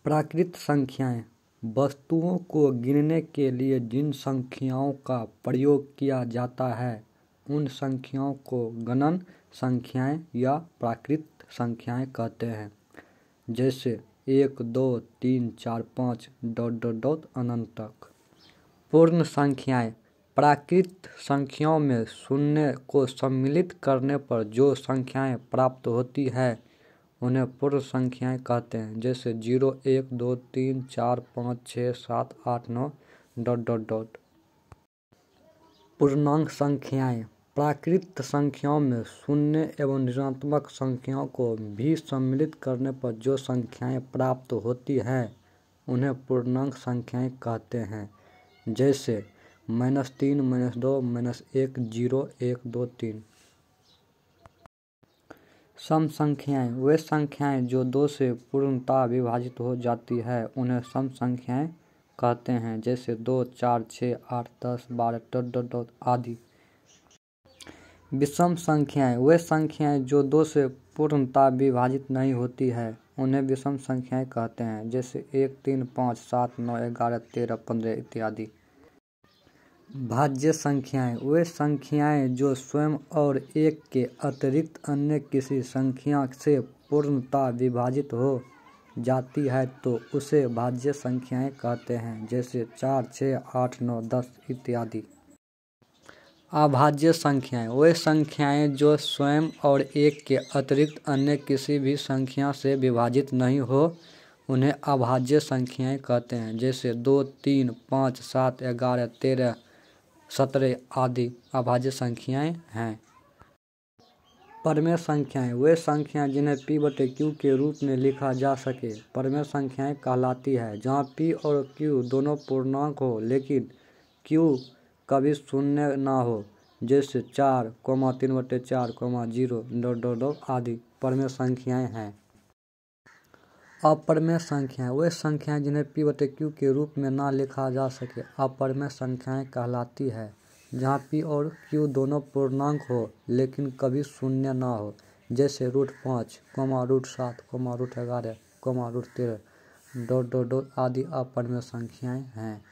प्राकृत संख्याएँ वस्तुओं को गिनने के लिए जिन संख्याओं का प्रयोग किया जाता है उन संख्याओं को गणन संख्याएँ या प्राकृत संख्याएँ कहते हैं। जैसे 1, 2, 3, 4, 5 ... अनंत तक। पूर्ण संख्याएँ प्राकृत संख्याओं में शून्य को सम्मिलित करने पर जो संख्याएँ प्राप्त होती है उन्हें पूर्ण संख्याएँ कहते हैं। जैसे 0, 1, 2, 3, 4, 5, 6, 7, 8, 9 ... पूर्णांक संख्याएँ प्राकृत संख्याओं में शून्य एवं ऋणात्मक संख्याओं को भी सम्मिलित करने पर जो संख्याएँ प्राप्त होती है उन्हें पूर्णांक संख्याएँ कहते हैं। जैसे -3, -2, -1, 0, 1, 2, 3। सम संख्याएँ वे संख्याएँ जो 2 से पूर्णतः विभाजित हो जाती है उन्हें सम संख्याएँ कहते हैं। जैसे 2, 4, 6, 8, 10, 12 ... आदि। विषम संख्याएँ वे संख्याएँ जो 2 से पूर्णतः विभाजित नहीं होती है उन्हें विषम संख्याएँ कहते हैं। जैसे 1, 3, 5, 7, 9, 11, 13, 15 इत्यादि। भाज्य संख्याएँ वे संख्याएँ जो स्वयं और एक के अतिरिक्त अन्य किसी संख्या से पूर्णतः विभाजित हो जाती है तो उसे भाज्य संख्याएँ कहते हैं। जैसे 4, 6, 8, 9, 10 इत्यादि। अभाज्य संख्याएँ वे संख्याएँ जो स्वयं और एक के अतिरिक्त अन्य किसी भी संख्या से विभाजित नहीं हो उन्हें अभाज्य संख्याएँ कहते हैं। जैसे 2, 3, 5, 7, 11, 13, 17 आदि अभाज्य संख्याएँ हैं। परमेय संख्याएँ वे संख्याएँ जिन्हें p/q के रूप में लिखा जा सके परमेय संख्याएँ कहलाती है। जहाँ p और q दोनों पूर्णांक हो लेकिन q कभी शून्य ना हो। जैसे 4, 3/4, 0 ... आदि परमेय संख्याएँ हैं। अपरमेय संख्याएँ वे संख्याएँ जिन्हें p/q के रूप में ना लिखा जा सके अपरमेय संख्याएँ कहलाती है। जहाँ p और q दोनों पूर्णांक हो लेकिन कभी शून्य ना हो। जैसे √5, √7, √11, √13 ... आदि अपरमेय संख्याएँ हैं।